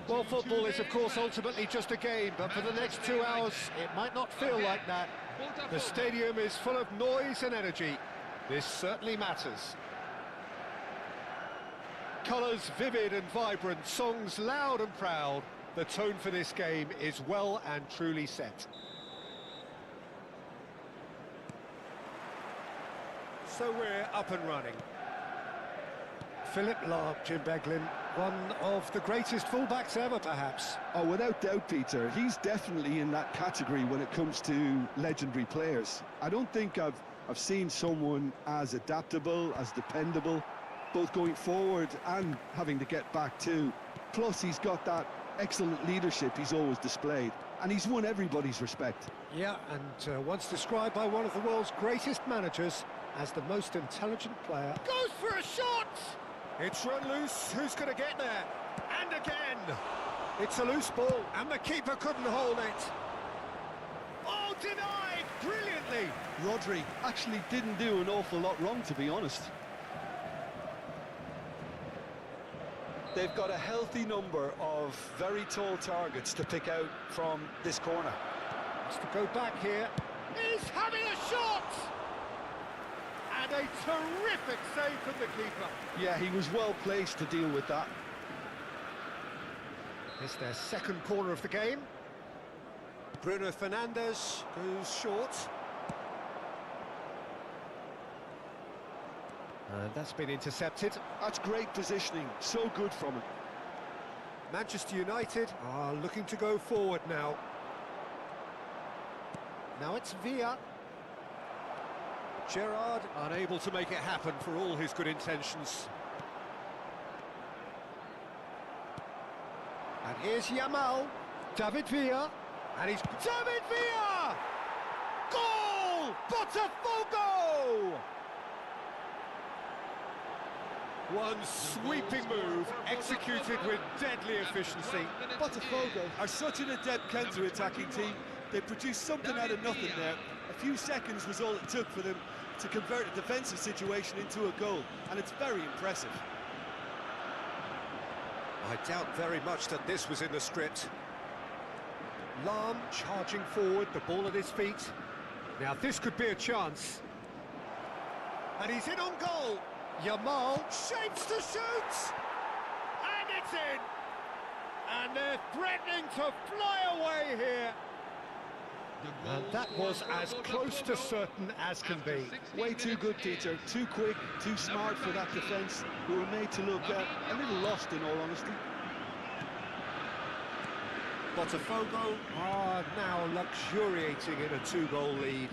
Well, football is, of course, ultimately just a game, but for the next 2 hours, it might not feel like that. The stadium is full of noise and energy. This certainly matters. Colours vivid and vibrant, songs loud and proud. The tone for this game is well and truly set. So we're up and running. Philip Lahm, Jim Beglin, one of the greatest fullbacks ever, perhaps. Oh, without doubt, Peter. He's definitely in that category when it comes to legendary players. I don't think I've seen someone as adaptable, as dependable, both going forward and having to get back too. Plus, he's got that excellent leadership he's always displayed, and he's won everybody's respect. Yeah, and once described by one of the world's greatest managers as the most intelligent player. Goes for a shot! It's run loose, who's going to get there? And again! It's a loose ball, and the keeper couldn't hold it. Oh, denied! Brilliantly! Rodri actually didn't do an awful lot wrong, to be honest. They've got a healthy number of very tall targets to pick out from this corner. Has to go back here. He's having a shot! And a terrific save from the keeper. Yeah, he was well placed to deal with that. It's their second corner of the game. Bruno Fernandes goes short. And that's been intercepted. That's great positioning, so good from him. Manchester United are looking to go forward now. Now it's Villa. Gerrard unable to make it happen for all his good intentions. And here's Yamal. David Villa. And he's... David Villa! Goal! Botafogo! One sweeping move, executed with deadly efficiency. Botafogo are such an adept counter-attacking team. They produced something out of nothing there. A few seconds was all it took for them to convert a defensive situation into a goal, and it's very impressive. I doubt very much that this was in the script. Lahm charging forward, the ball at his feet. Now this could be a chance. And he's in on goal. Yamal shapes to shoot! And it's in! And they're threatening to fly away here. And that was as close to certain as can be. Way too good, Peter. Too quick, too smart for that defence, who were made to look a little lost, in all honesty. Botafogo are now luxuriating in a 2-goal lead.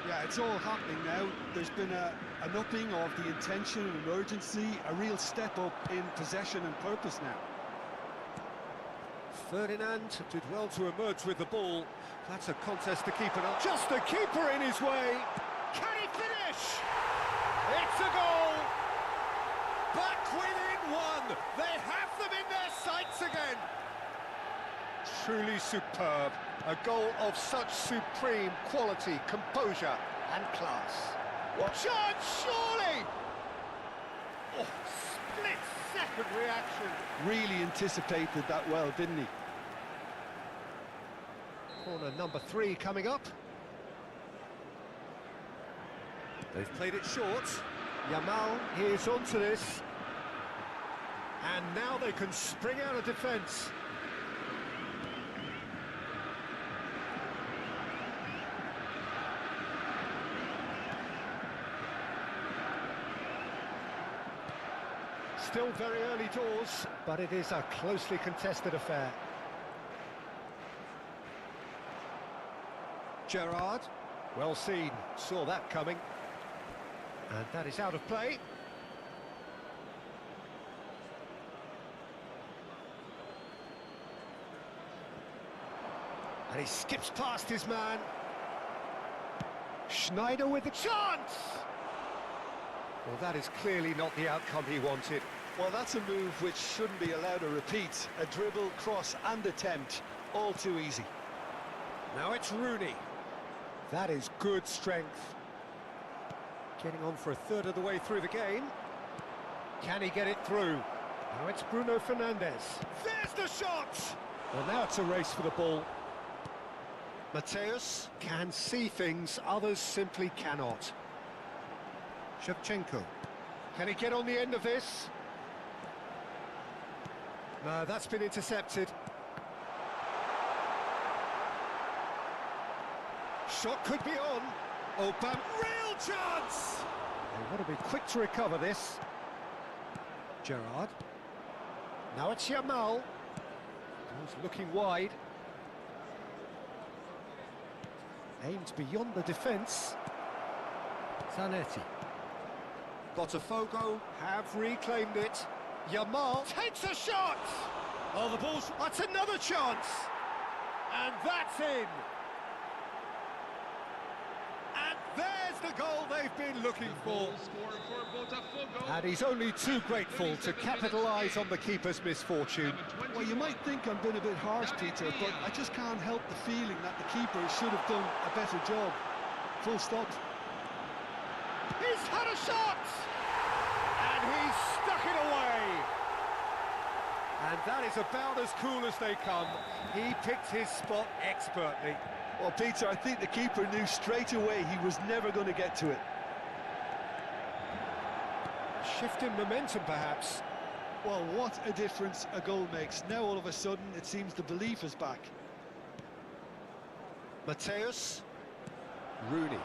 Yeah, it's all happening now. There's been an upping of the intention and urgency, a real step up in possession and purpose now. Ferdinand did well to emerge with the ball. That's a contest to keep an eye. Just the keeper in his way. Can he finish? It's a goal! Back within one! They have them in their sights again! Truly superb. A goal of such supreme quality, composure and class. What chance, surely! Oh, split-second reaction. Really anticipated that well, didn't he? Corner number 3 coming up. They've played it short. Yamal is onto this. And now they can spring out of defence. Still very early doors, but it is a closely contested affair. Gerrard, well seen, saw that coming. And that is out of play. And he skips past his man. Schneider with a chance! Well, that is clearly not the outcome he wanted. Well, that's a move which shouldn't be allowed to repeat. A dribble, cross and attempt, all too easy. Now it's Rooney. That is good strength. Getting on for a third of the way through the game. Can he get it through? Now it's Bruno Fernandes. There's the shot! Well, now it's a race for the ball. Mateus can see things others simply cannot. Shevchenko. Can he get on the end of this? No, that's been intercepted. Shot could be on. Oh, bam! Real chance! They want to be quick to recover this. Gerrard. Now it's Yamal. He's looking wide. Aimed beyond the defence. Zanetti. Botafogo have reclaimed it. Yamal takes a shot! Oh, the ball's... That's another chance! And that's in! And there's the goal they've been looking for. And he's only too grateful to capitalise on the keeper's misfortune. Well, you might think I'm being a bit harsh, Peter, but I just can't help the feeling that the keeper should have done a better job. Full stop. He's had a shot! And he's stuck it away! And that is about as cool as they come. He picked his spot expertly. Well, Peter, I think the keeper knew straight away he was never going to get to it. A shift in momentum, perhaps. Well, what a difference a goal makes. Now, all of a sudden, it seems the belief is back. Mateus. Rooney.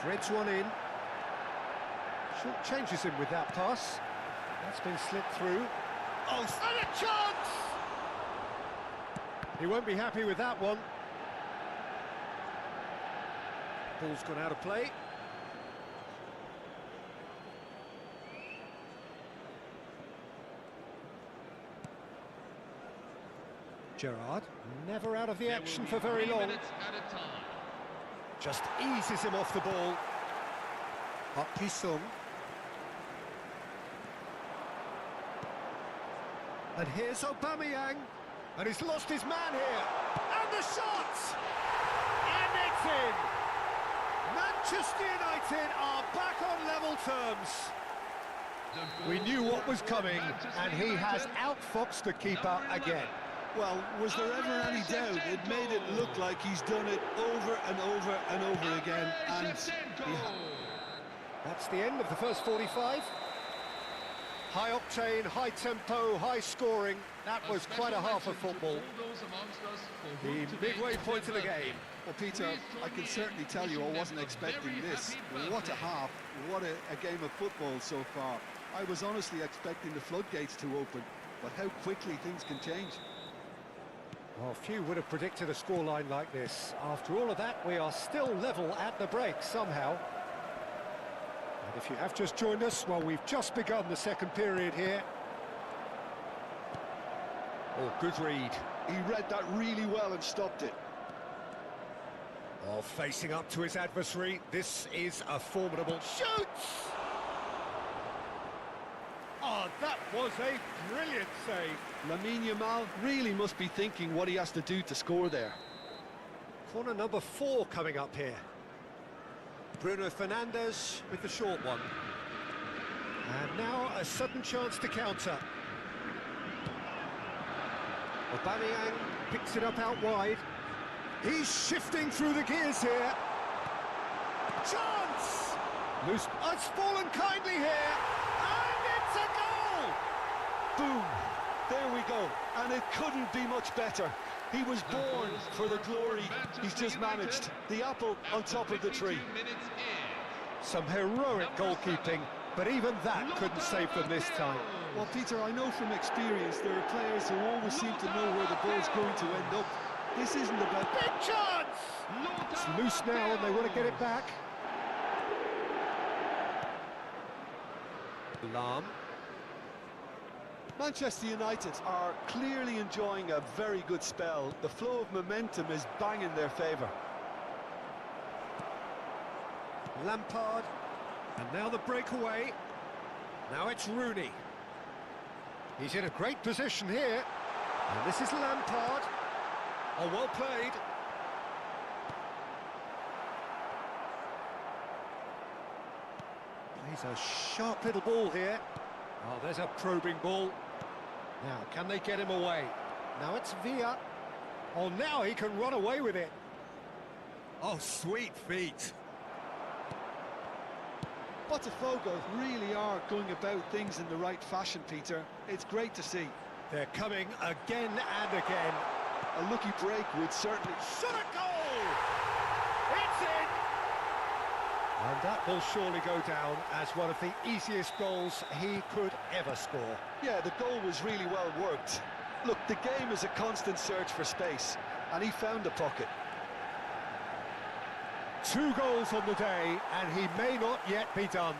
Threads one in. Short changes him with that pass. That's been slipped through. Oh, and a chance! He won't be happy with that one. Ball's gone out of play. Gerrard, never out of the action for very long. Just eases him off the ball. Park Ji-sung. And here's Aubameyang. And he's lost his man here. And the shot! And it's in! Manchester United are back on level terms. We knew what was coming, and he has outfoxed the keeper again. Well, was there ever any doubt? It made it look like he's done it over and over and over again. And that's the end of the first 45. High octane, high tempo, high scoring. That was quite a half of football. The midway point of the game. Well, Peter, I can certainly tell you I wasn't expecting this. What a half, what a game of football so far. I was honestly expecting the floodgates to open, but how quickly things can change. Well, few would have predicted a scoreline like this. After all of that, we are still level at the break somehow. And if you have just joined us, well, we've just begun the second period here. Oh, good read. He read that really well and stopped it. Oh, facing up to his adversary, this is a formidable shoots! Oh, that was a brilliant save. Lamine Yamal really must be thinking what he has to do to score there. Corner number 4 coming up here. Bruno Fernandes with the short one. And now a sudden chance to counter. Aubameyang picks it up out wide. He's shifting through the gears here. Chance! Loose. Oh, it's fallen kindly here. And it's a goal! Boom! There we go. And it couldn't be much better. He was born for the glory. He's just managed. The apple on top of the tree. Some heroic goalkeeping, but even that couldn't save them this time. Well, Peter, I know from experience there are players who always seem to know where the ball's going to end up. This isn't about... Big chance! It's loose now and they want to get it back. Lahm. Manchester United are clearly enjoying a very good spell. The flow of momentum is bang in their favour. Lampard. And now the breakaway. Now it's Rooney. He's in a great position here. And this is Lampard. Oh, well played. Plays a sharp little ball here. Oh, there's a probing ball. Now, can they get him away? Now it's Villa. Oh, now he can run away with it. Oh, sweet feet. Botafogo really are going about things in the right fashion, Peter. It's great to see. They're coming again and again. A lucky break would certainly... Shot a goal! It's in! And that will surely go down as one of the easiest goals he could ever score. Yeah, the goal was really well worked. Look, the game is a constant search for space, and he found a pocket. 2 goals on the day, and he may not yet be done.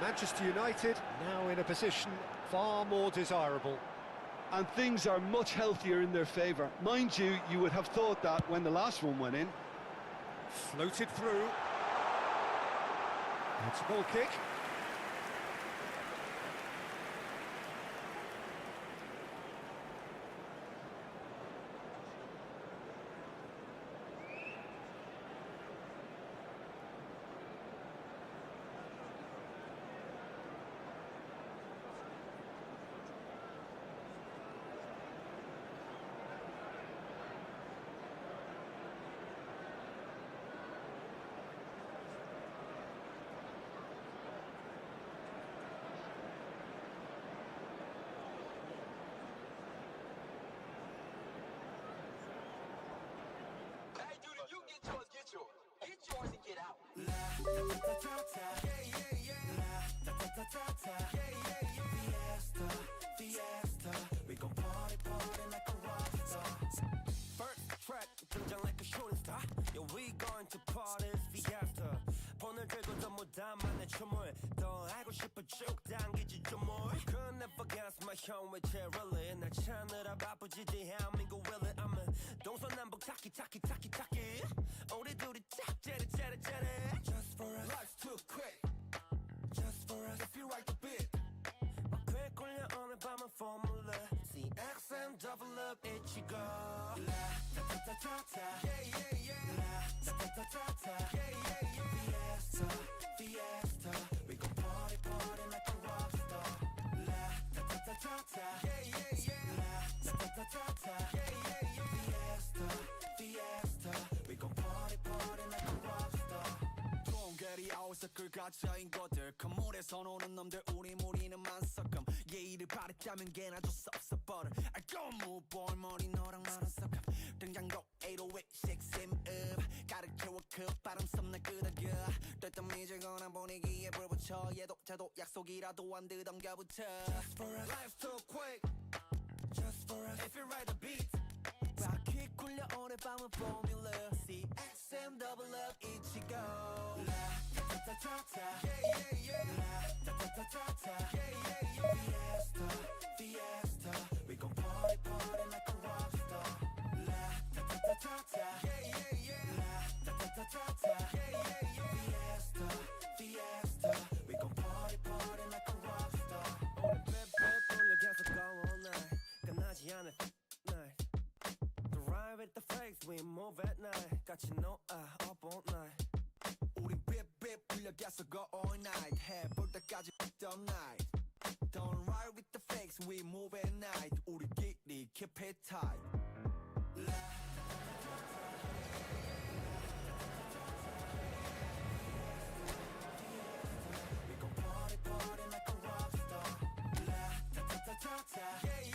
Manchester United now in a position far more desirable. And things are much healthier in their favour. Mind you, you would have thought that when the last one went in. Floated through. It's a goal kick. Get yours and get out. Fiesta. We gon' party like a rock star. First track, 등장 like a shooting star. Yeah, we going to party fiesta. 폰을 들고 전부 다 만내 춤을 더 알고 싶어 쭉 당기지 좀 more. Could never guess my home with cheerily. 날 찾느라 바쁘지 대한민국 will it. I'm a 동서남북 타키. 우리 둘이 짝 째리. Just for us, life's too quick. Just for us, if you like the beat. 꽤 꼴려 오늘 밤은 formula. CXM double up itchigo. La ta ta ta. Yeah. La ta ta. Yeah. Fiesta. We gon' party like a rock star. La ta ta. Yeah. La ta ta. Yeah. Fiesta. We gon' party like a rock star. 동결이 아웃서클 갇혀인 것들 건물에서 노는 놈들 우리는 만석금 예의를 바랬다면 걔나 줄 수 없어 버려 알고 무볼 머리 너랑 나는 섞음 등장곡 808 6M up 가득 채워 그 바람 썸나 끄덕여 떴던 미지근한 분위기에 불 붙여 얘도 자도 약속이라도 안 드덩겨붙여 Just for us, life's too quick Just for us, if you ride the beat 바퀴 굴려 오늘 밤은 formula CXM double up itchigo La ta ta. Yeah. La ta ta. Yeah. Fiesta. We gon' party like a rock star. La ta ta. Yeah. La ta ta. Fiesta. We gon' party like a rock star. 오늘 빼빼 돌려 계속 go all night. 끝나지 않을 night. The ride with the fakes, we move at night. 같이 know up all night. 우리 삐삐 풀려 계속 go all night. 해볼 때까지 all night. Don't ride with the fakes, we move at night. 우리끼리 keep it tight. We gon' party like a rock star. La ta ta. Yeah.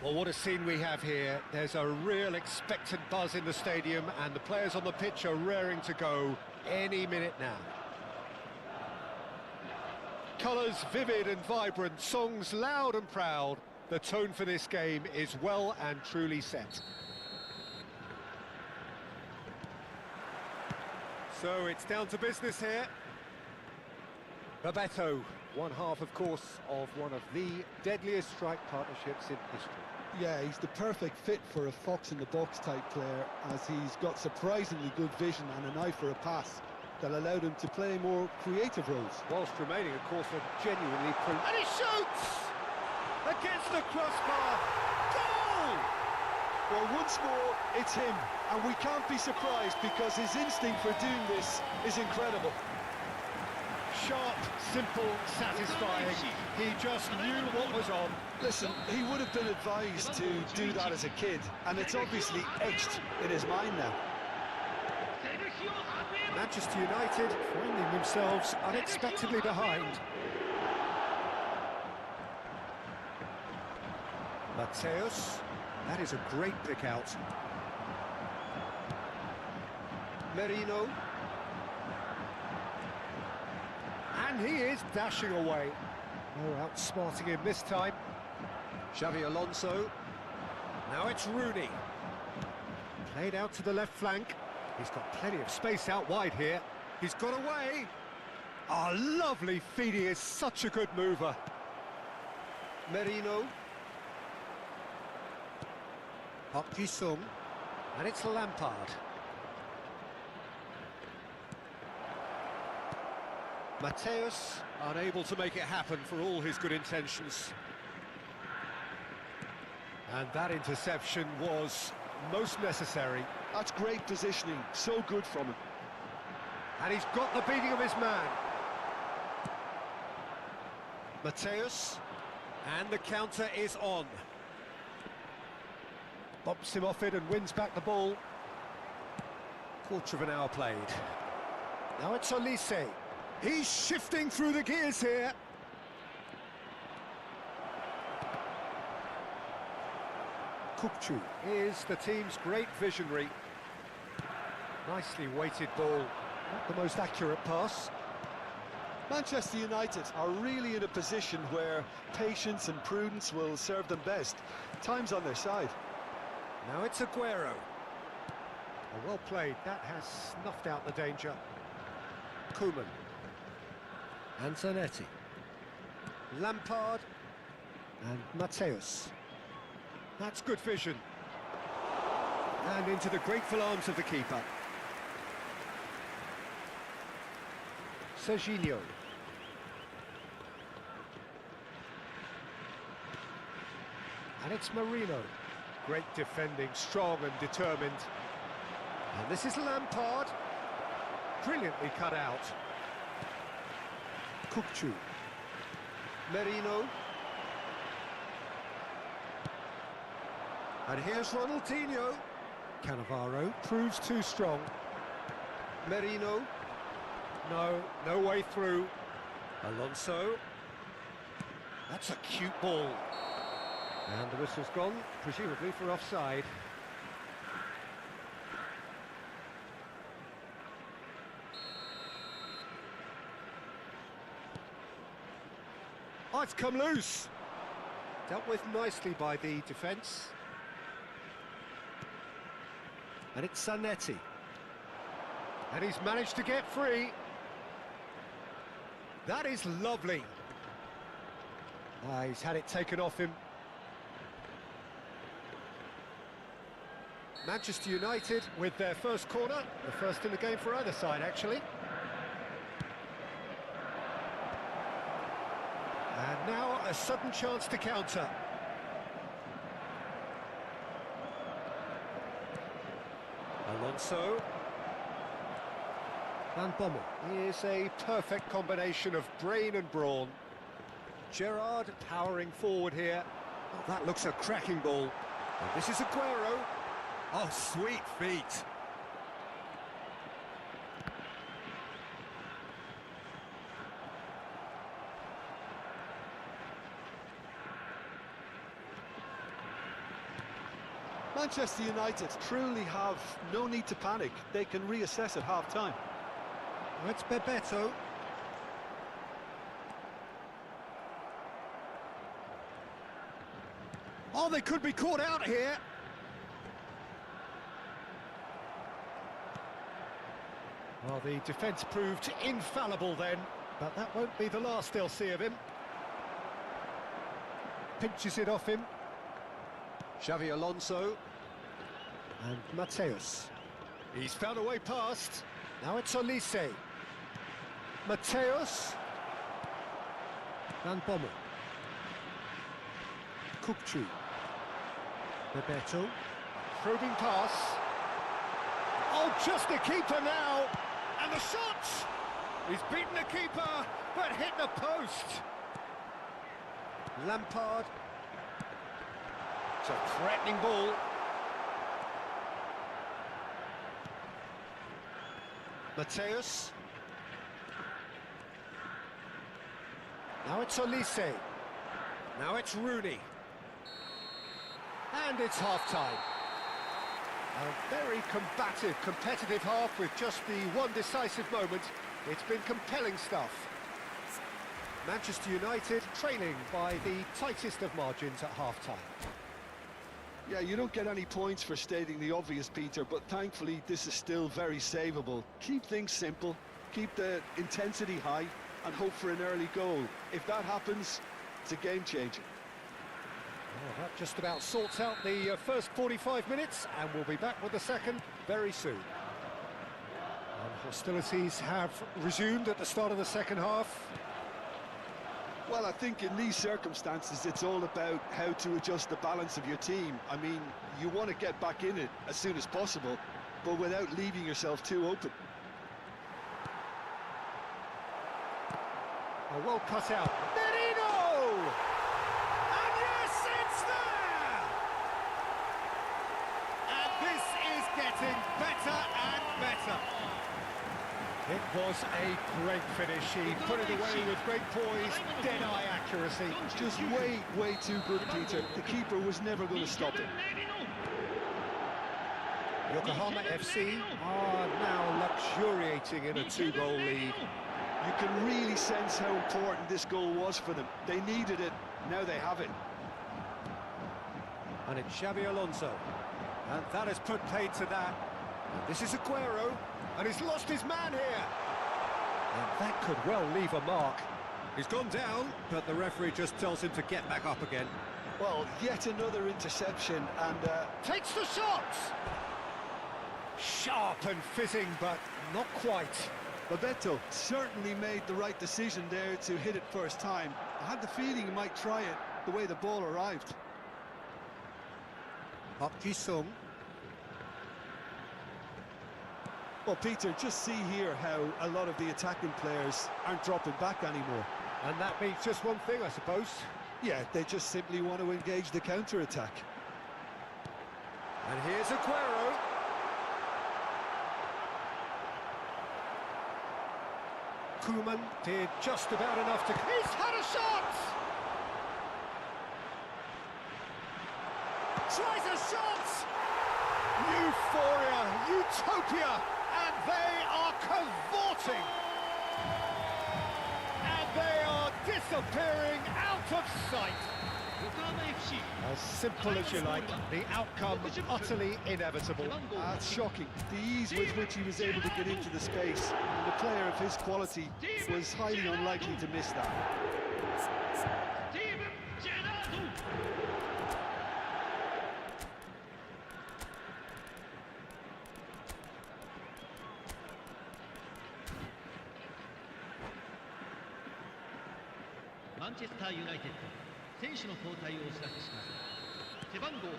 Well, what a scene we have here. There's a real expectant buzz in the stadium and the players on the pitch are raring to go any minute now. Colours vivid and vibrant, songs loud and proud. The tone for this game is well and truly set. So it's down to business here. Bebeto, one half, of course, of one of the deadliest strike partnerships in history. Yeah, he's the perfect fit for a fox-in-the-box type player, as he's got surprisingly good vision and an eye for a pass that allowed him to play more creative roles. Whilst remaining, of course, a genuinely... And he shoots! Against the crossbar! Goal! Well, once more, it's him, and we can't be surprised because his instinct for doing this is incredible. Sharp, simple, satisfying. He just knew what was on. Listen, he would have been advised to do that as a kid, and it's obviously etched in his mind now. Manchester United finding themselves unexpectedly behind. Mateus, that is a great pick out. Merino. And he is dashing away. No outsmarting him this time. Xavi Alonso. Now it's Rooney. Played out to the left flank. He's got plenty of space out wide here. He's got away. Oh, lovely feed. He is such a good mover. Merino. Park Ji-sung. And it's Lampard. Mateus unable to make it happen for all his good intentions. And that interception was most necessary. That's great positioning, so good from him. And he's got the beating of his man. Mateus, and the counter is on. Bumps him off it and wins back the ball. Quarter of an hour played. Now it's Olise. He's shifting through the gears here. Kukçu is the team's great visionary. Nicely weighted ball. Not the most accurate pass. Manchester United are really in a position where patience and prudence will serve them best. Time's on their side. Now it's Aguero. Oh, well played. That has snuffed out the danger. Koeman. And Zanetti. Lampard. And Mateus. That's good vision. And into the grateful arms of the keeper. Serginho. And it's Marino. Great defending, strong and determined. And this is Lampard. Brilliantly cut out. Kukçu. Merino. And here's Ronaldinho. Cannavaro proves too strong. Merino. No way through. Alonso. That's a cute ball. And the whistle's gone, presumably for offside. Oh, it's come loose. Dealt with nicely by the defence. And it's Zanetti. And he's managed to get free. That is lovely. He's had it taken off him. Manchester United with their first corner, the first in the game for either side, actually. And now a sudden chance to counter. Alonso. Van Bommel is a perfect combination of brain and brawn. Gerrard powering forward here. Oh, that looks a cracking ball. And this is Aguero. Oh, sweet feet. Manchester United truly have no need to panic. They can reassess at half-time. It's Bebeto. Oh, they could be caught out here. Well, the defence proved infallible then, but that won't be the last they'll see of him. Pinches it off him. Xavi Alonso. And Mateus. He's found a way past. Now it's Olise. Mateus. Van Bommel. Kukçu. Bebeto. Probing pass. Oh, just the keeper now. And the shot! He's beaten the keeper, but hit the post. Lampard. It's a threatening ball. Mateus. Now it's Olise. Now it's Rooney. And it's half-time. A very combative, competitive half with just the one decisive moment. It's been compelling stuff. Manchester United trailing by the tightest of margins at half-time. Yeah, you don't get any points for stating the obvious, Peter, but thankfully this is still very savable. Keep things simple, keep the intensity high, and hope for an early goal. If that happens, it's a game-changer. Well, that just about sorts out the first 45 minutes, and we'll be back with the second very soon. And hostilities have resumed at the start of the second half. Well, I think in these circumstances, it's all about how to adjust the balance of your team. I mean, you want to get back in it as soon as possible, but without leaving yourself too open. A well cut out. Merino! And yes, it's there! And this is getting better and better. It was a great finish. He put it away with great poise, dead-eye accuracy. Just way too good, Peter. The keeper was never going to stop it. Yokohama FC are now luxuriating in a 2-goal lead. You can really sense how important this goal was for them. They needed it, now they have it. And it's Xavi Alonso. And that has put paid to that. This is Aguero, and he's lost his man here. And that could well leave a mark. He's gone down, but the referee just tells him to get back up again. Well, yet another interception, and takes the shot! Sharp and fizzing, but not quite. Bebeto certainly made the right decision there to hit it first time. I had the feeling he might try it the way the ball arrived. Park Ji-sung. Well, Peter, just see here how a lot of the attacking players aren't dropping back anymore. And that means just one thing, I suppose. Yeah, they just simply want to engage the counter-attack. And here's Aguero. Koeman did just about enough to... He's had a shot! Tries a shot! Euphoria, utopia, and they are cavorting! And they are disappearing out of sight! As simple as you like, the outcome utterly inevitable. That's shocking. The ease with which he was able to get into the space. And a player of his quality was highly unlikely to miss that.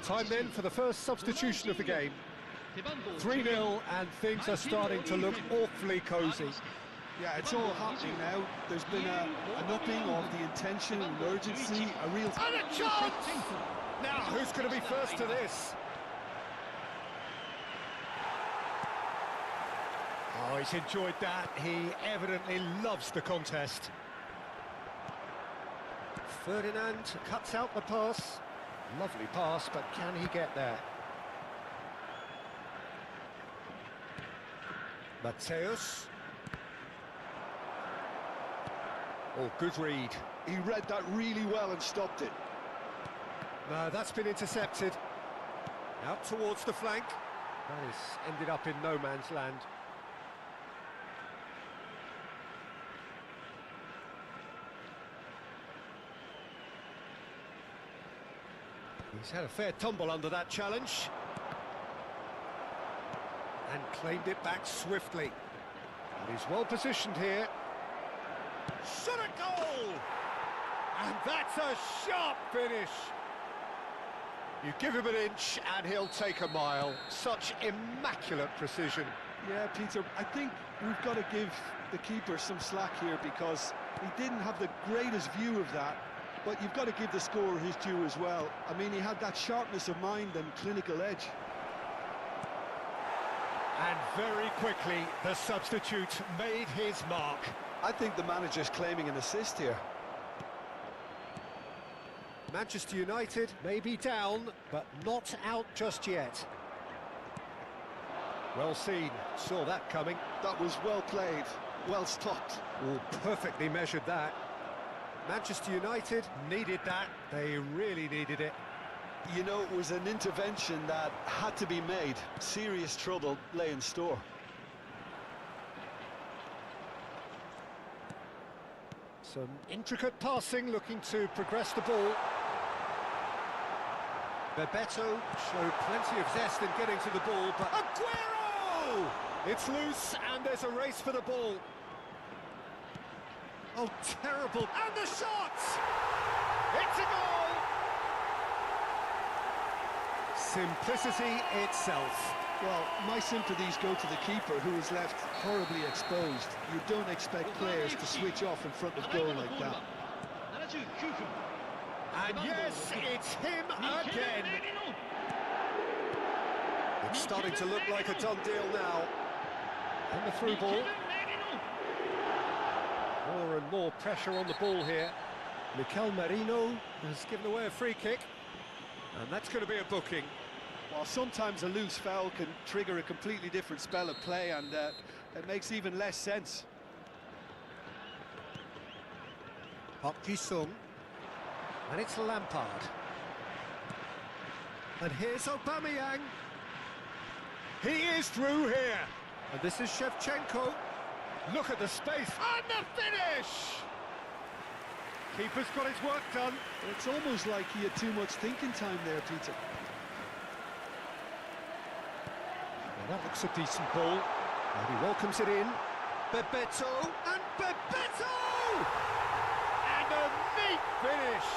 Time then for the first substitution of the game. 3-0 and things are starting to look awfully cosy. Yeah, it's all happening now. There's been an upping of the intention and urgency, a real... And a chance! Now, who's going to be first to this? Oh, he's enjoyed that. He evidently loves the contest. Ferdinand cuts out the pass. Lovely pass, but can he get there? Mateus. Oh, good read. He read that really well and stopped it. No, that's been intercepted. Out towards the flank. That has ended up in no man's land. He's had a fair tumble under that challenge. And claimed it back swiftly. And he's well positioned here. Shot a goal! And that's a sharp finish. You give him an inch and he'll take a mile. Such immaculate precision. Yeah, Peter, I think we've got to give the keeper some slack here because he didn't have the greatest view of that, but you've got to give the scorer his due as well. I mean, he had that sharpness of mind and clinical edge. And very quickly, the substitute made his mark. I think the manager's claiming an assist here. Manchester United may be down, but not out just yet. Well seen, saw that coming. That was well played, well stopped. Oh, perfectly measured that. Manchester United needed that, they really needed it. You know, it was an intervention that had to be made. Serious trouble lay in store. Some intricate passing, looking to progress the ball. Bebeto showed plenty of zest in getting to the ball, but Aguero! It's loose, and there's a race for the ball. Oh, terrible. And the shot! It's a goal! Simplicity itself. Well, my sympathies go to the keeper, who is left horribly exposed. You don't expect players to switch off in front of goal like that. And yes, it's him again. It's starting to look like a done deal now. And the through ball. More and more pressure on the ball here. Mikel Merino has given away a free kick. And that's going to be a booking. Well, sometimes a loose foul can trigger a completely different spell of play, and it makes even less sense. Park Ji-sung. And it's Lampard. And here's Aubameyang. He is through here. And this is Shevchenko. Look at the space. And the finish! Keeper's got his work done. It's almost like he had too much thinking time there, Peter. Well, that looks a decent ball. And he welcomes it in. Bebeto. And Bebeto! And a neat finish.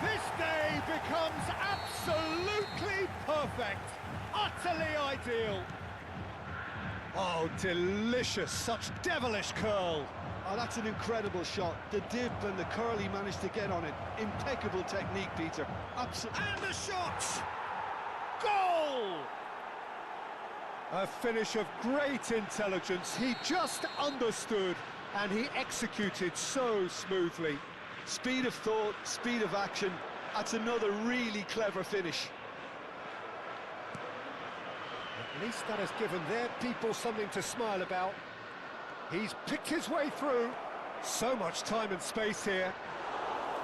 This day becomes absolutely perfect, utterly ideal. Oh, delicious, such devilish curl. Oh, that's an incredible shot. The dip and the curl he managed to get on it. Impeccable technique, Peter. Absolutely. And the shot! Goal! A finish of great intelligence. He just understood and he executed so smoothly. Speed of thought, speed of action. That's another really clever finish. At least that has given their people something to smile about. He's picked his way through. So much time and space here.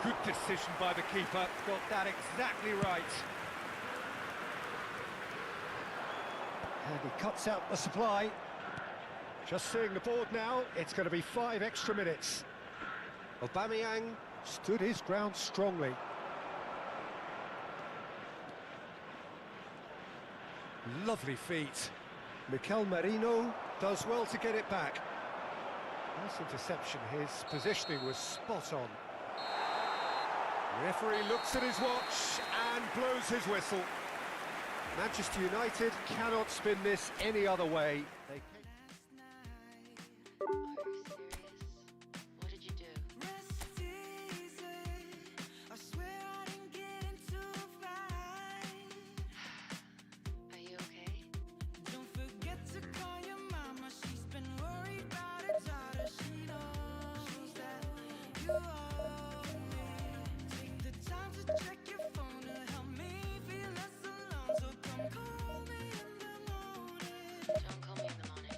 Good decision by the keeper. Got that exactly right. And he cuts out the supply. Just seeing the board now, it's going to be 5 extra minutes. Aubameyang stood his ground strongly. Lovely feet. Mikel Merino does well to get it back. Nice interception. His positioning was spot on. Referee looks at his watch and blows his whistle. Manchester United cannot spin this any other way. They Don't call me in the morning.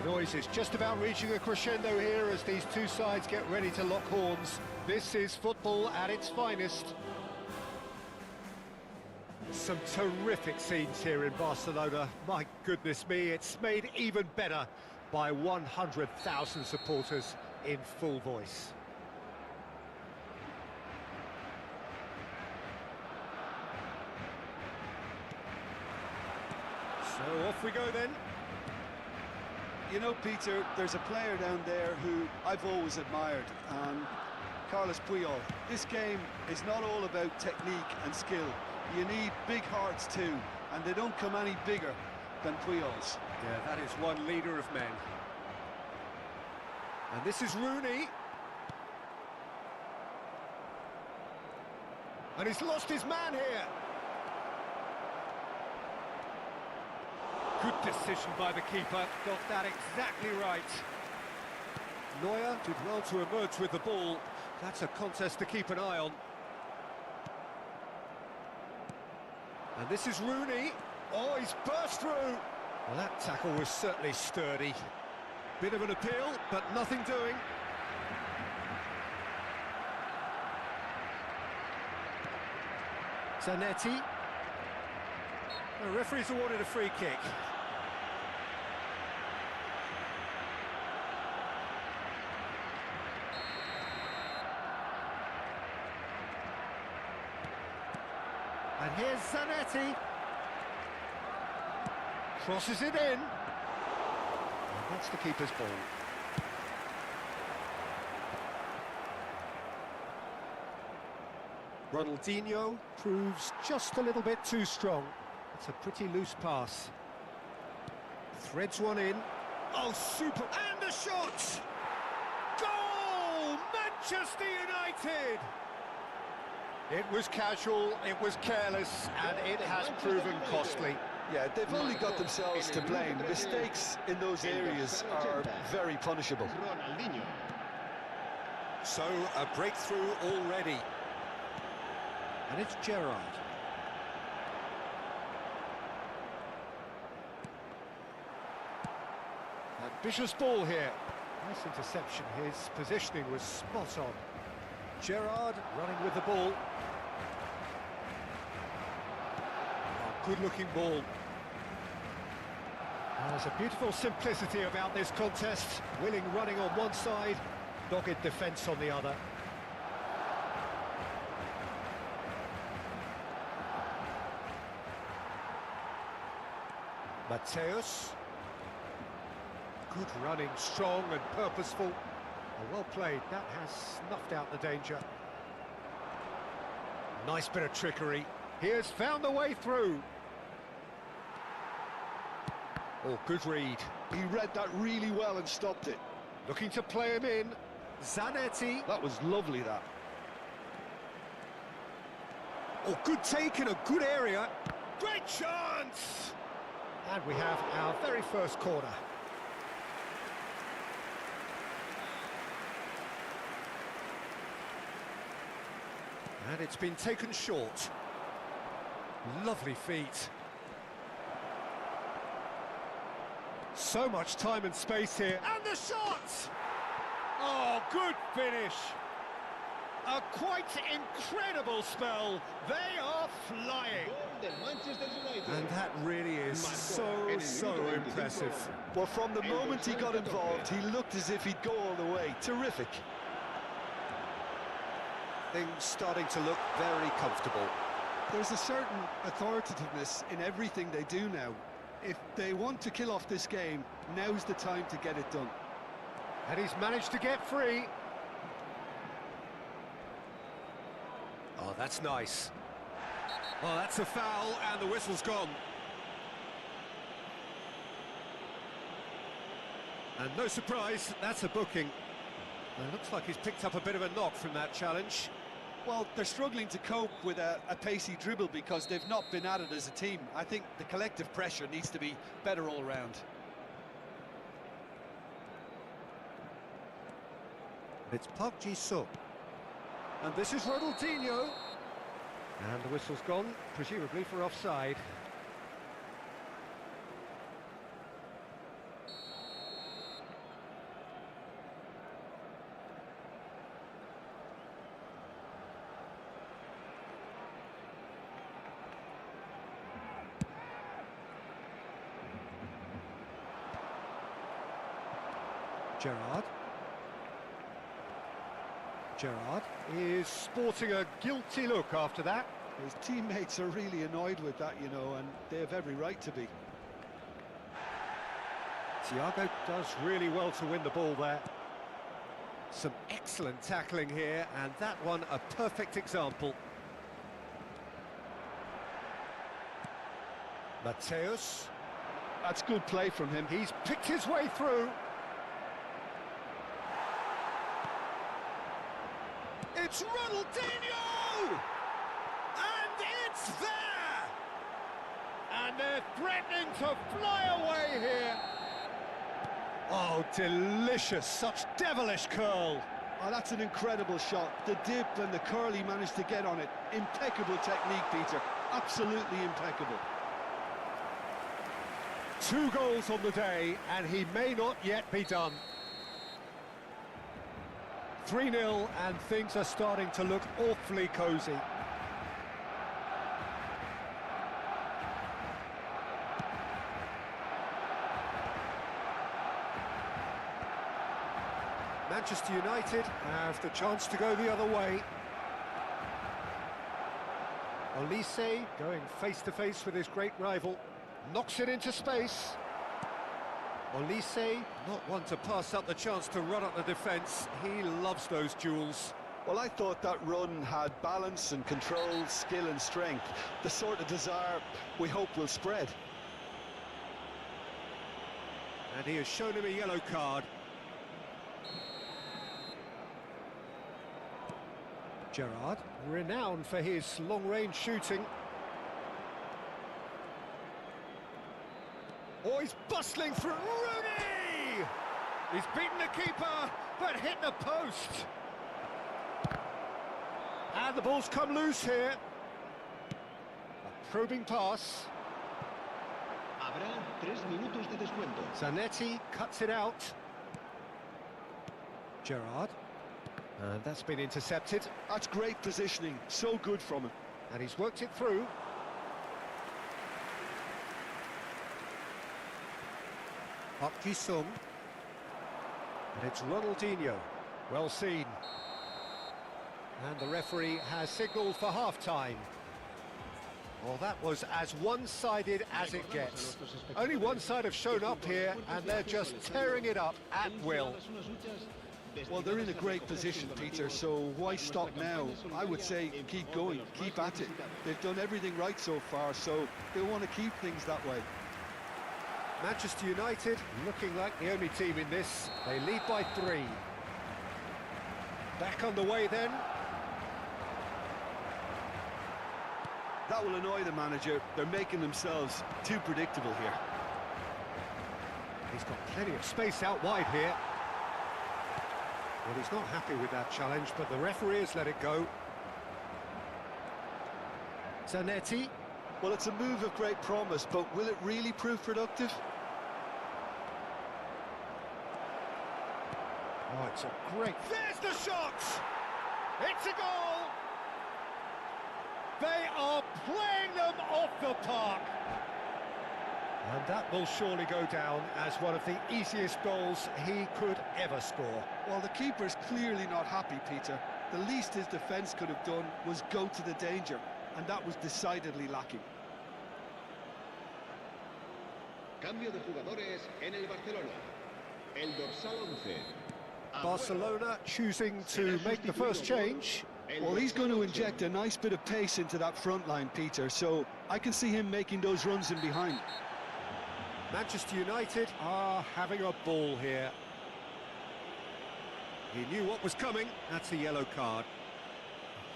The noise is just about reaching a crescendo here as these two sides get ready to lock horns. This is football at its finest. Some terrific scenes here in Barcelona. My goodness me, it's made even better by 100,000 supporters in full voice. So off we go then. You know, Peter, there's a player down there who I've always admired, Carlos Puyol. This game is not all about technique and skill. You need big hearts too, and they don't come any bigger than Puyol's. Yeah, that is one leader of men. And this is Rooney. And he's lost his man here. Good decision by the keeper, got that exactly right. Neuer did well to emerge with the ball. That's a contest to keep an eye on. And this is Rooney. Oh, he's burst through. Well, that tackle was certainly sturdy. Bit of an appeal, but nothing doing. Zanetti. The referee's awarded a free kick. And here's Zanetti. Crosses it in. And that's the keeper's ball. Ronaldinho proves just a little bit too strong. It's a pretty loose pass. Threads one in. Oh, super! And the shot! Goal! Manchester United! It was casual, it was careless, and it has proven costly. Yeah, they've only got themselves to blame. Mistakes in those areas are very punishable. So, a breakthrough already. And it's Gerrard. Ambitious ball here. Nice interception. His positioning was spot on. Gerrard running with the ball. Oh, good-looking ball. There's a beautiful simplicity about this contest. Willing running on one side, dogged defence on the other. Mateus. Good running, strong and purposeful. Well played, that has snuffed out the danger. Nice bit of trickery. He has found a way through. Oh, good read. He read that really well and stopped it. Looking to play him in. Zanetti. That was lovely, that. Oh, good take in a good area. Great chance! And we have our very first corner. And it's been taken short. Lovely feet. So much time and space here. And the shot! Oh, good finish. A quite incredible spell. They are flying. And that really is so impressive. Well, from the moment he got involved, he looked as if he'd go all the way. Terrific. Things starting to look very comfortable. There's a certain authoritativeness in everything they do now. If they want to kill off this game, now's the time to get it done. And he's managed to get free. Oh, that's nice. Oh, that's a foul, and the whistle's gone. And no surprise, that's a booking. It looks like he's picked up a bit of a knock from that challenge. Well, they're struggling to cope with a pacey dribble because they've not been at it as a team. I think the collective pressure needs to be better all round. It's Park Ji-suk. And this is Ronaldinho. And the whistle's gone, presumably for offside. Gerrard. Gerrard is sporting a guilty look after that. His teammates are really annoyed with that, you know, and they have every right to be. Thiago does really well to win the ball there. Some excellent tackling here, and that one a perfect example. Mateus. That's good play from him. He's picked his way through. It's Ronaldinho! And it's there! And they're threatening to fly away here. Oh, delicious, such devilish curl. Oh, that's an incredible shot. The dip and the curl he managed to get on it. Impeccable technique, Peter. Absolutely impeccable. 2 goals on the day, and he may not yet be done. 3-0, and things are starting to look awfully cosy. Manchester United have the chance to go the other way. Olise going face-to-face with his great rival. Knocks it into space. Olise, not one to pass up the chance to run up the defence. He loves those duels. Well, I thought that run had balance and control, skill and strength. The sort of desire we hope will spread. And he has shown him a yellow card. Gerrard, renowned for his long-range shooting. Oh, he's bustling through. Rooney! He's beaten the keeper, but hit the post. And the ball's come loose here. A probing pass. Habrá 3 minutos de descuento. Zanetti cuts it out. Gerrard. And that's been intercepted. That's great positioning. So good from him. And he's worked it through. Park Ji-sung. And it's Ronaldinho. Well seen. And the referee has signalled for half-time. Well, that was as one-sided as it gets. Only one side have shown up here, and they're just tearing it up at will. Well, they're in a great position, Peter, so why stop now? I would say keep going, keep at it. They've done everything right so far, so they want to keep things that way. Manchester United looking like the only team in this. They lead by 3. Back on the way then. That will annoy the manager. They're making themselves too predictable here. He's got plenty of space out wide here. Well, he's not happy with that challenge, but the referee has let it go. Zanetti. Well, it's a move of great promise, but will it really prove productive? Oh, it's a great... There's the shot! It's a goal! They are playing them off the park! And that will surely go down as one of the easiest goals he could ever score. Well, the keeper's clearly not happy, Peter. The least his defence could have done was go to the danger, and that was decidedly lacking. Cambio de jugadores en el Barcelona. El dorsal 11. Barcelona choosing to make the first change. Well, he's going to inject a nice bit of pace into that front line, Peter, so I can see him making those runs in behind. Manchester United are having a ball here. He knew what was coming. That's a yellow card.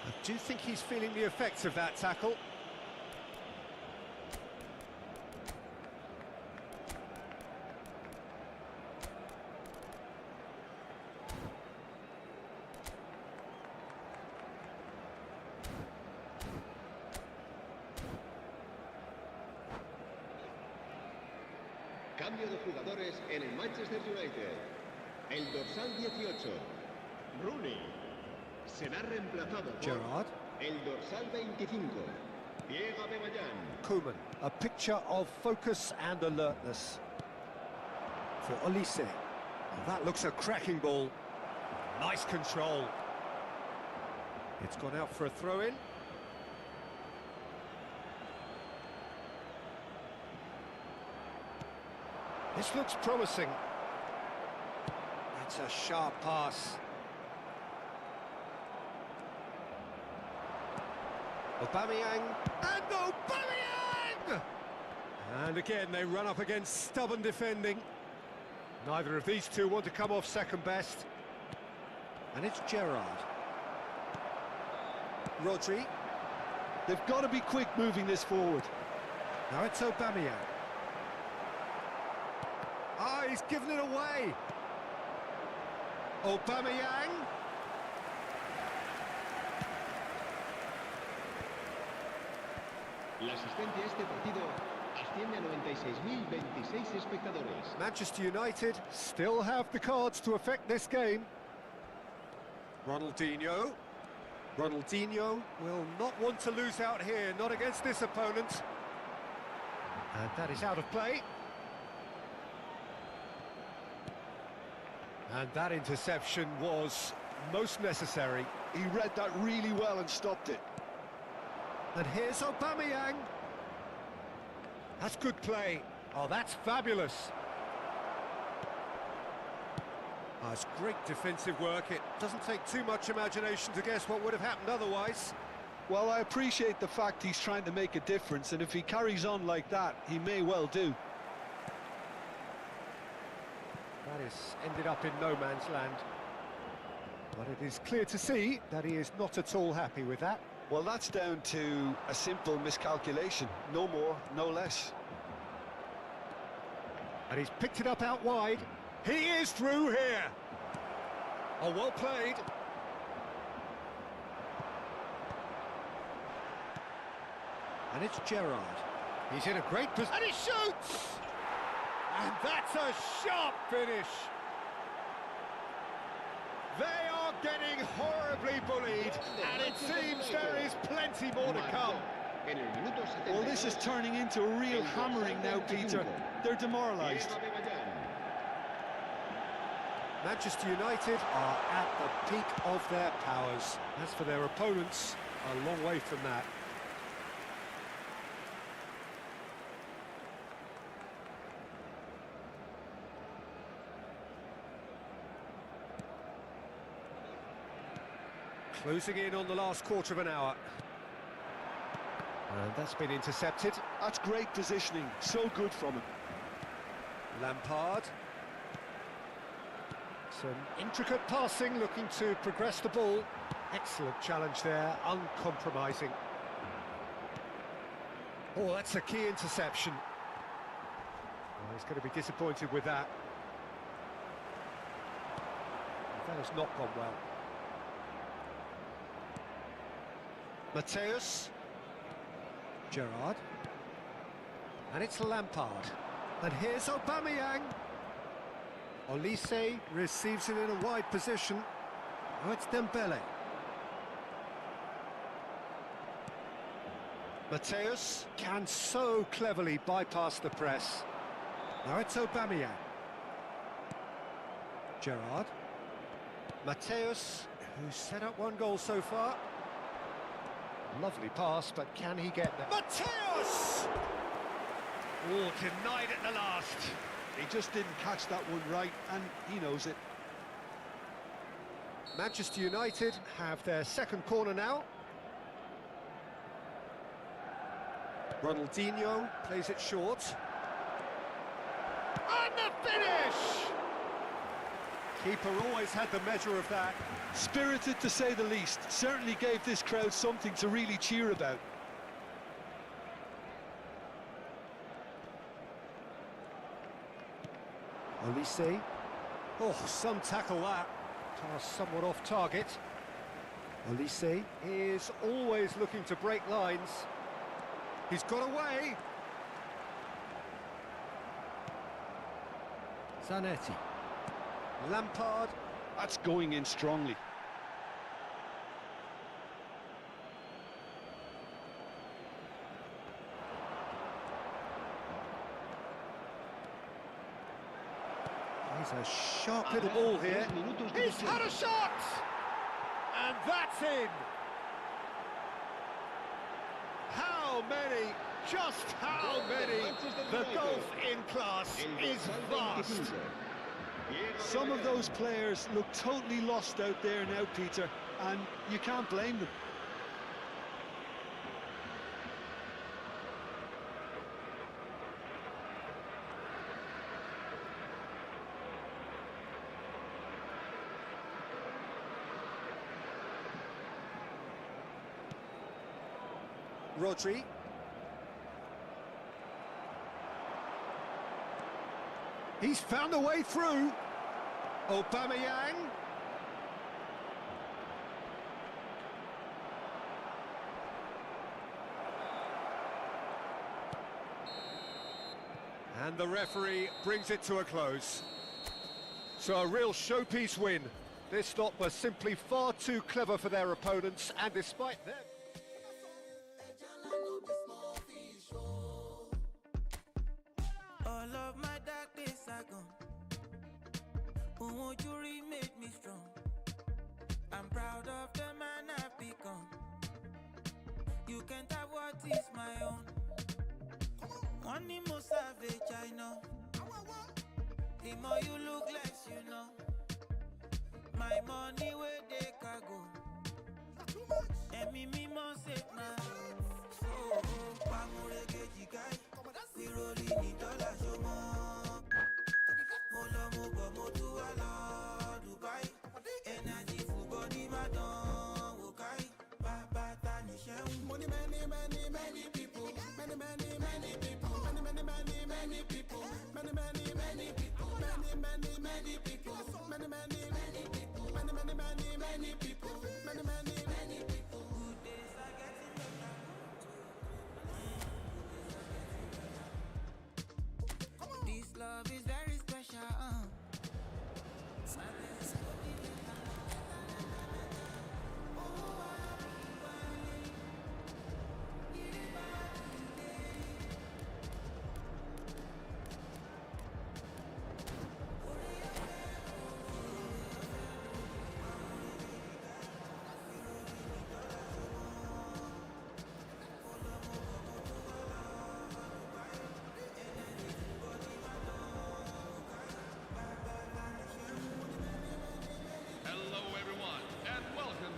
I do think he's feeling the effects of that tackle. Cambio de jugadores en el Manchester United. El dorsal 18. Rooney. Será reemplazado por Gerrard. el dorsal 25. Diego Abebayán. Koeman, a picture of focus and alertness. For Olise. Oh, that looks a cracking ball. Nice control. It's gone out for a throw-in. This looks promising. That's a sharp pass. Aubameyang, and Aubameyang! And again, they run up against stubborn defending. Neither of these two want to come off second best. And it's Gerrard. Rodri. They've got to be quick moving this forward. Now it's Aubameyang. Ah, he's given it away. Aubameyang. La asistencia a este partido asciende a 96.026 espectadores. Manchester United still have the cards to affect this game. Ronaldinho. Ronaldinho will not want to lose out here, not against this opponent. And that is out of play. And that interception was most necessary. He read that really well and stopped it. And here's Aubameyang. That's good play. Oh, that's fabulous. Oh, it's great defensive work. It doesn't take too much imagination to guess what would have happened otherwise. Well, I appreciate the fact he's trying to make a difference, and if he carries on like that, he may well do. That has ended up in no man's land. But it is clear to see that he is not at all happy with that. Well, that's down to a simple miscalculation. No more, no less. And he's picked it up out wide. He is through here. Oh, well played. And it's Gerrard. He's in a great position. And he shoots! And that's a sharp finish. They are getting horribly bullied, and it seems there is plenty more to come. Well, this is turning into a real hammering now, Peter. They're demoralised. Manchester United are at the peak of their powers. As for their opponents, a long way from that. Closing in on the last quarter of an hour. And that's been intercepted. That's great positioning. So good from him. Lampard. Some intricate passing, looking to progress the ball. Excellent challenge there, uncompromising. Oh, that's a key interception. Oh, he's going to be disappointed with that. That has not gone well. Mateus. Gerrard. And it's Lampard. And here's Aubameyang. Olise receives it in a wide position. Now it's Dembele. Mateus can so cleverly bypass the press. Now it's Aubameyang. Gerrard. Mateus, who's set up one goal so far. Lovely pass, but can he get there? Mateus! Oh, denied at the last. He just didn't catch that one right, and he knows it. Manchester United have their second corner now. Ronaldinho plays it short. And the finish! Keeper always had the measure of that. Spirited, to say the least. Certainly gave this crowd something to really cheer about. Olise. Oh, some tackle that. Pass somewhat off target. Olise is always looking to break lines. He's got away. Zanetti. Lampard. That's going in strongly. He's a sharp little ball here. He's had a shot! And that's in! How many, just how many? The golf in class is vast. Some of those players look totally lost out there now, Peter, and you can't blame them. Rodri. He's found a way through. Aubameyang. And the referee brings it to a close. So a real showpiece win. This lot were simply far too clever for their opponents, and despite them... All of my dark days are gone. But won't you remake me strong? I'm proud of the man I've become. You can't have what is my own. One more savage, I know. The more you look less, you know. My money where they can go. And me more save now. Oh, Pamurege Jigai. We rolling in dollar show more. Molo mo go mo to ala Dubai. Energy full body madon wokai. Baba tani shem. Money many people. Many people. Many people. Many people. Many people. Many people. Many people. Good days are getting better. This love is very special.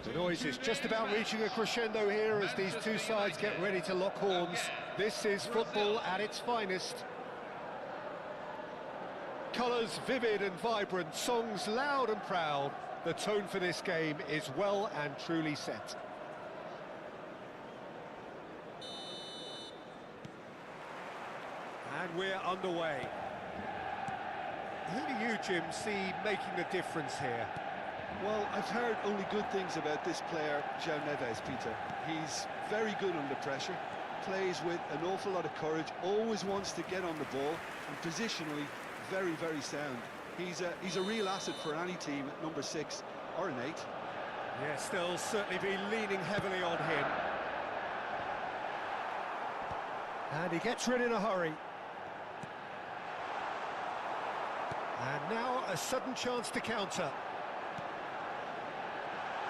The noise is just about reaching a crescendo here as these two sides get ready to lock horns. This is football at its finest. Colours vivid and vibrant, songs loud and proud. The tone for this game is well and truly set. And we're underway. Who do you, Jim, see making the difference here? Well, I've heard only good things about this player, João Neves, Peter. He's very good under pressure, plays with an awful lot of courage, always wants to get on the ball, and positionally, very, very sound. He's a real asset for any team at number 6 or an 8. Yes, they'll certainly be leaning heavily on him. And he gets rid in a hurry. And now a sudden chance to counter.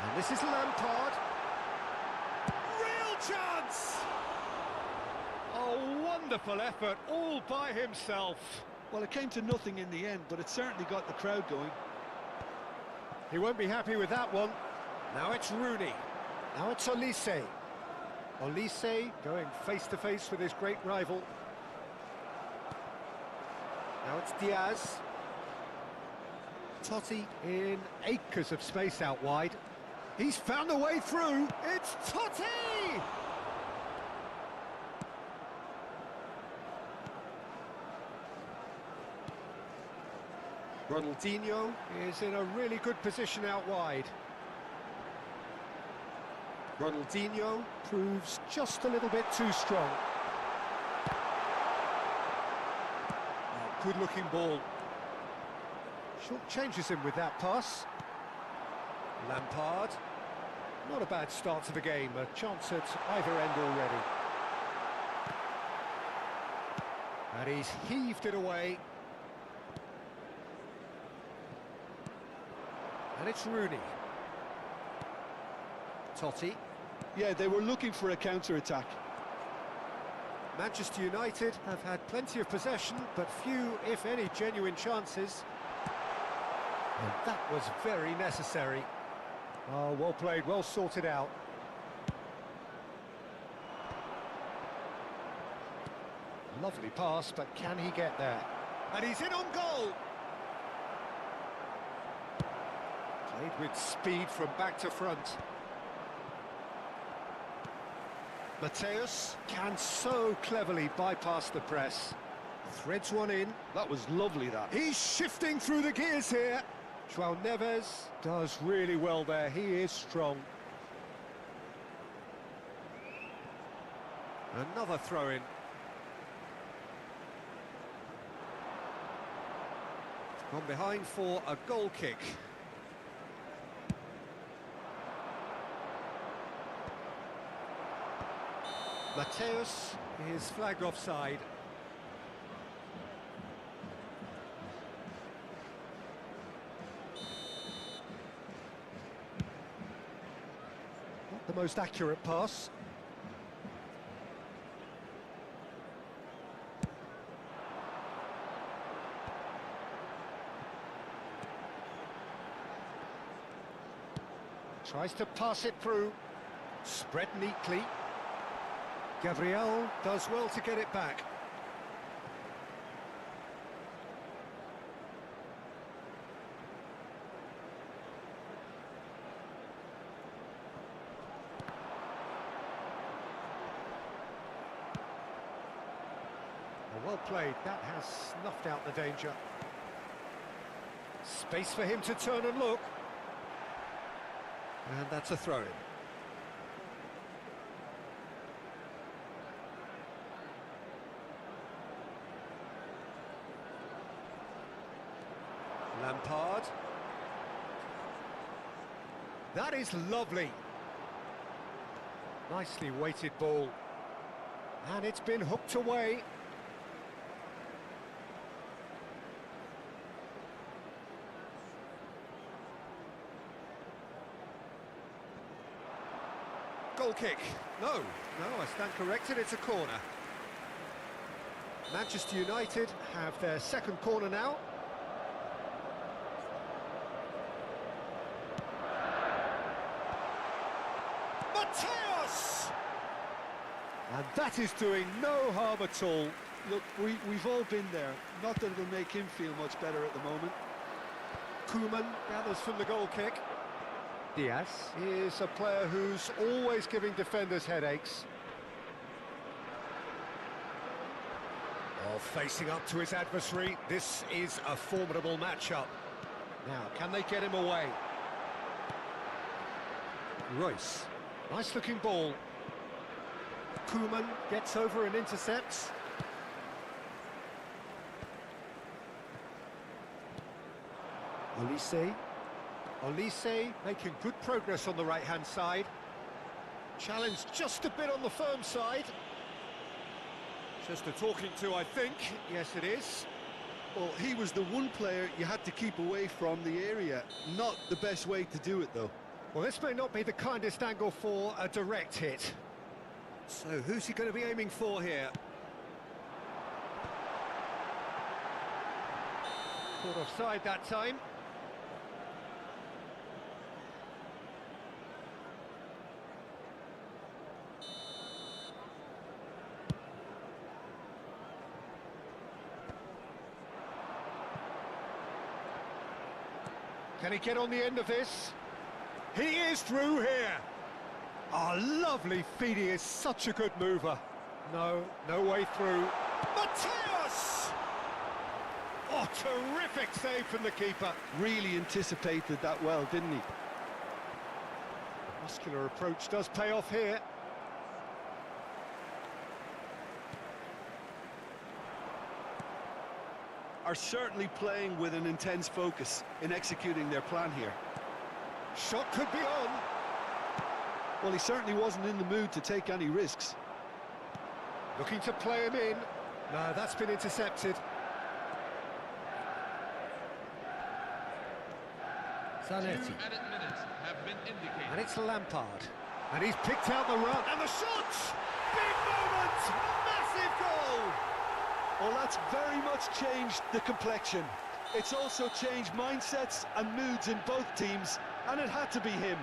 And this is Lampard. Real chance! A wonderful effort, all by himself. Well, it came to nothing in the end, but it certainly got the crowd going. He won't be happy with that one. Now it's Rooney. Now it's Olise. Olise going face-to-face with his great rival. Now it's Diaz. Totti in acres of space out wide. He's found a way through. It's Totti! Ronaldinho is in a really good position out wide. Ronaldinho proves just a little bit too strong. Oh, good-looking ball. Short changes him with that pass. Lampard. Not a bad start to the game, a chance at either end already. And he's heaved it away. And it's Rooney. Totti. Yeah, they were looking for a counter-attack. Manchester United have had plenty of possession, but few, if any, genuine chances. And that was very necessary. Oh, well played, well sorted out. Lovely pass, but can he get there? And he's in on goal! Played with speed from back to front. Mateus can so cleverly bypass the press. Threads one in. That was lovely, that. He's shifting through the gears here. João Neves does really well there. He is strong. Another throw-in. Gone behind for a goal kick. Mateus is flagged offside. Not the most accurate pass. Tries to pass it through. Spread neatly. Gabriel does well to get it back. Well played, that has snuffed out the danger. Space for him to turn and look. And that's a throw-in. Lampard. That is lovely. Nicely weighted ball. And it's been hooked away. Goal kick. No, I stand corrected, it's a corner. Manchester United have their second corner now. Mateus! And that is doing no harm at all. Look, we've all been there. Not that it'll make him feel much better at the moment. Koeman gathers from the goal kick. Diaz is a player who's always giving defenders headaches. Oh, facing up to his adversary, this is a formidable matchup. Now, can they get him away? Royce, nice looking ball. Koeman gets over and intercepts. Olise making good progress on the right-hand side. Challenged just a bit on the firm side. Just a talking to, I think. Yes, it is. Well, he was the one player you had to keep away from the area. Not the best way to do it, though. Well, this may not be the kindest angle for a direct hit. So, who's he going to be aiming for here? Caught offside that time. Can he get on the end of this? He is through here. Oh, lovely feed. He is such a good mover. No way through. Mateus! Oh, terrific save from the keeper. Really anticipated that well, didn't he? The muscular approach does pay off here. Are certainly playing with an intense focus in executing their plan here. Shot could be on. Well, he certainly wasn't in the mood to take any risks. Looking to play him in. No, that's been intercepted. Zanetti. Added minutes have been indicated. And it's Lampard. And he's picked out the run. And the shots! Big moment! Massive goal! Well, that's very much changed the complexion. It's also changed mindsets and moods in both teams, and it had to be him.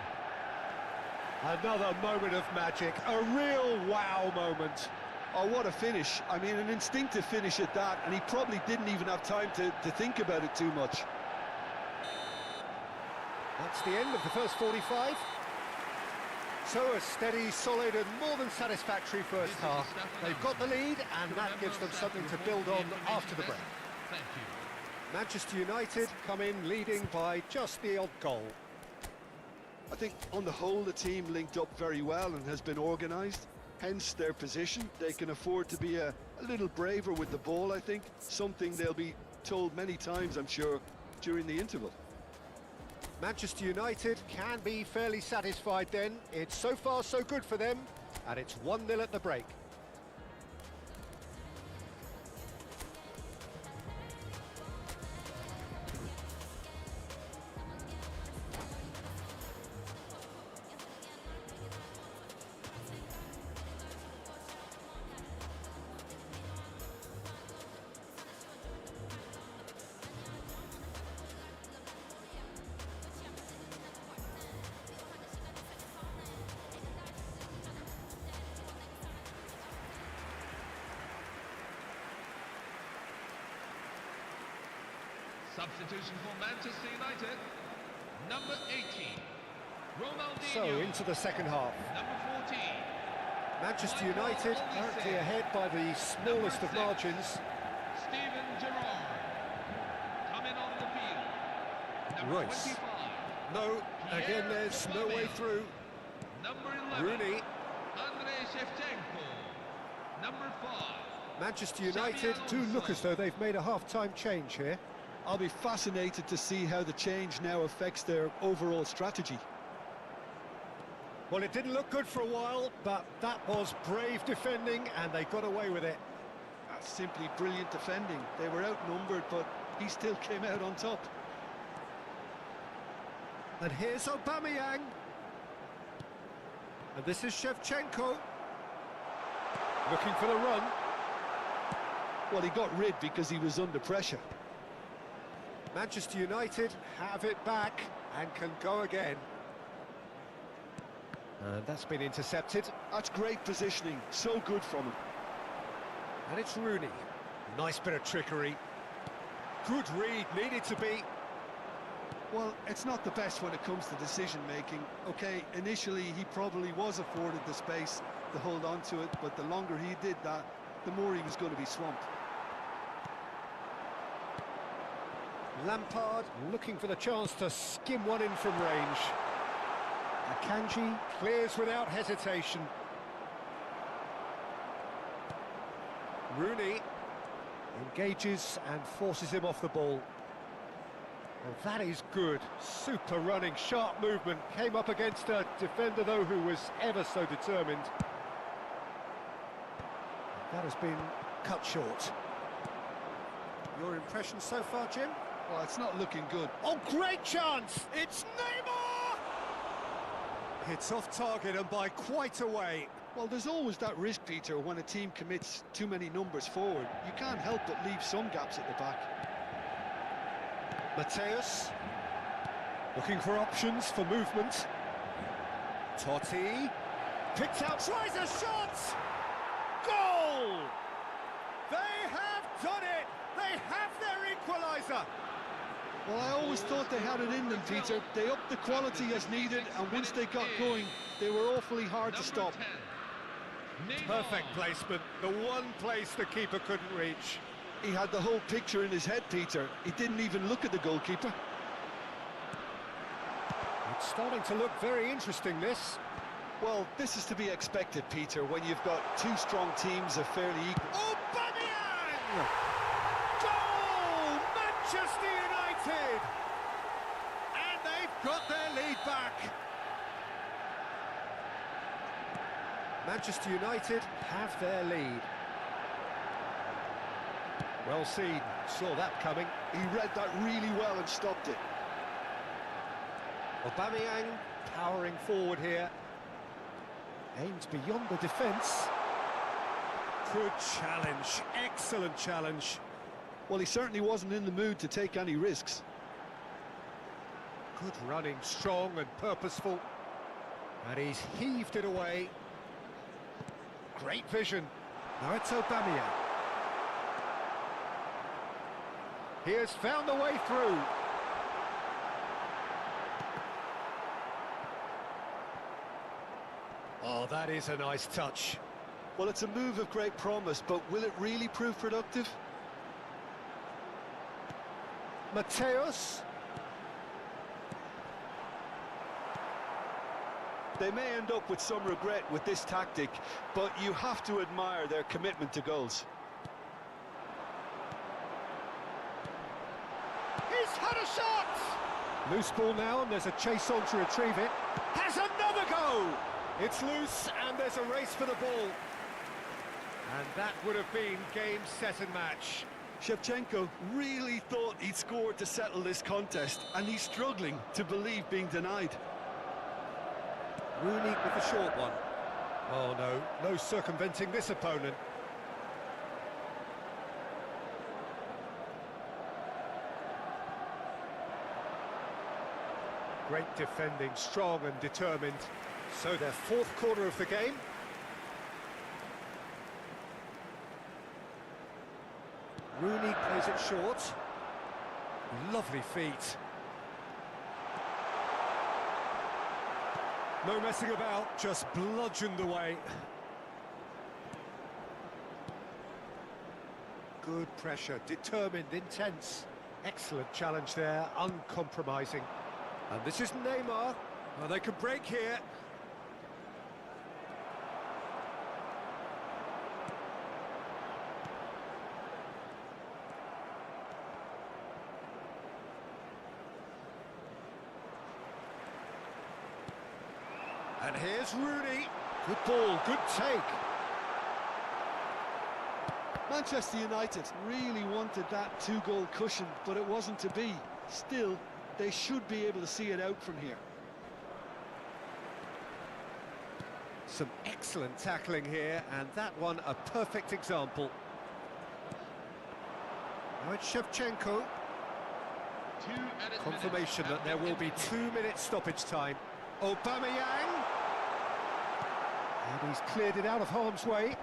Another moment of magic, a real wow moment. Oh, what a finish. I mean, an instinctive finish at that, and he probably didn't even have time to think about it too much. That's the end of the first 45. So a steady, solid and more than satisfactory first half. They've got the lead and that gives them something to build on after the break. Thank you. Manchester United come in leading by just the odd goal. I think on the whole the team linked up very well and has been organised, hence their position. They can afford to be a little braver with the ball, I think, something they'll be told many times, I'm sure, during the interval. Manchester United can be fairly satisfied then. It's so far so good for them, and it's 1-0 at the break. Substitution for Manchester United. Number 18, Ronaldinho. So into the second half. Number 14, Manchester United currently ahead by the smallest of margins. Steven Gerrard. Coming on the field. Number Royce. 25, No, again there's no way through. Number 11, Rooney. Andrei Shevchenko. Number 5, Manchester United do look as though they've made a half-time change here. I'll be fascinated to see how the change now affects their overall strategy. Well, it didn't look good for a while, but that was brave defending and they got away with it. That's simply brilliant defending. They were outnumbered, but he still came out on top. And here's Aubameyang. And this is Shevchenko. Looking for the run. Well, he got rid because he was under pressure. Manchester United have it back and can go again. And that's been intercepted. That's great positioning, so good from him. And it's Rooney. Nice bit of trickery. Good read, needed to be. Well, it's not the best when it comes to decision-making. Okay, initially he probably was afforded the space to hold on to it, but the longer he did that, the more he was going to be swamped. Lampard looking for the chance to skim one in from range. Akanji clears without hesitation. Rooney engages and forces him off the ball. Well, that is good. Super running, sharp movement. Came up against a defender, though, who was ever so determined. That has been cut short. Your impression so far, Jim? Well, it's not looking good. Oh, great chance! It's Neymar! It's off target and by quite a way. Well, there's always that risk, Peter, when a team commits too many numbers forward. You can't help but leave some gaps at the back. Mateus, looking for options for movement. Totti, picks out, tries a shot! Goal! They have done it! They have their equaliser! Well, I always thought they had it in them, Peter. They upped the quality as needed, and once they got going, they were awfully hard to stop. 10, Perfect placement, the one place the keeper couldn't reach. He had the whole picture in his head, Peter. He didn't even look at the goalkeeper. It's starting to look very interesting, this. Well, this is to be expected, Peter, when you've got two strong teams of fairly equal. Aubameyang! Goal! Manchester United! And they've got their lead back. Manchester United have their lead. Well seen, saw that coming. He read that really well and stopped it. Aubameyang powering forward here. Aims beyond the defence. Good challenge, excellent challenge. Well, he certainly wasn't in the mood to take any risks. Good running, strong and purposeful. And he's heaved it away. Great vision. Now it's Aubameyang. He has found the way through. Oh, that is a nice touch. Well, it's a move of great promise, but will it really prove productive? Mateus. They may end up with some regret with this tactic, but you have to admire their commitment to goals. He's had a shot! Loose ball now, and there's a chase on to retrieve it. Has another go! It's loose, and there's a race for the ball. And that would have been game, set and match. Shevchenko really thought he'd scored to settle this contest, and he's struggling to believe being denied. Rooney with the short one. Oh no, no circumventing this opponent. Great defending, strong and determined. So their fourth quarter of the game. Rooney plays it short. Lovely feet. No messing about, just bludgeoned away. Good pressure, determined, intense. Excellent challenge there, uncompromising. And this is Neymar. Well, they could break here. And here's Rooney. Good ball, good take. Manchester United really wanted that two-goal cushion, but it wasn't to be. Still, they should be able to see it out from here. Some excellent tackling here, and that one a perfect example. Now it's Shevchenko. Confirmation that there will be 2 minutes stoppage time. Aubameyang. And he's cleared it out of harm's way.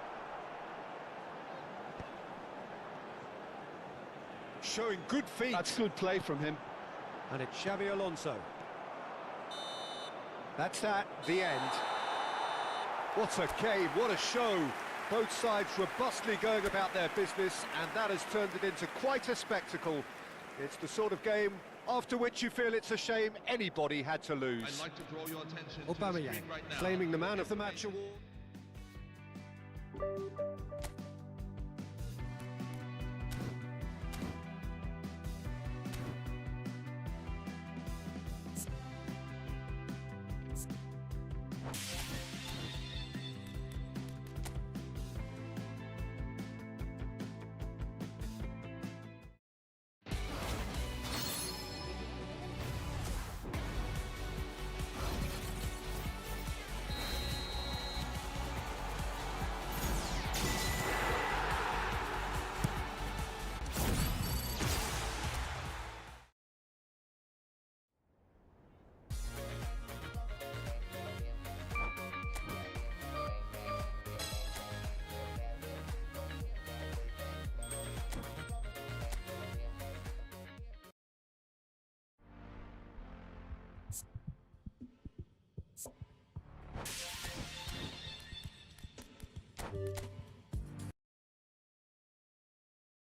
Showing good feet. That's good play from him. And it's Xabi Alonso. That's that, the end. What a game, what a show. Both sides robustly going about their business, and that has turned it into quite a spectacle. It's the sort of game after which you feel it's a shame anybody had to lose. I'd like to draw your attention to the Aubameyang screen right now. claiming the Man of the Match award.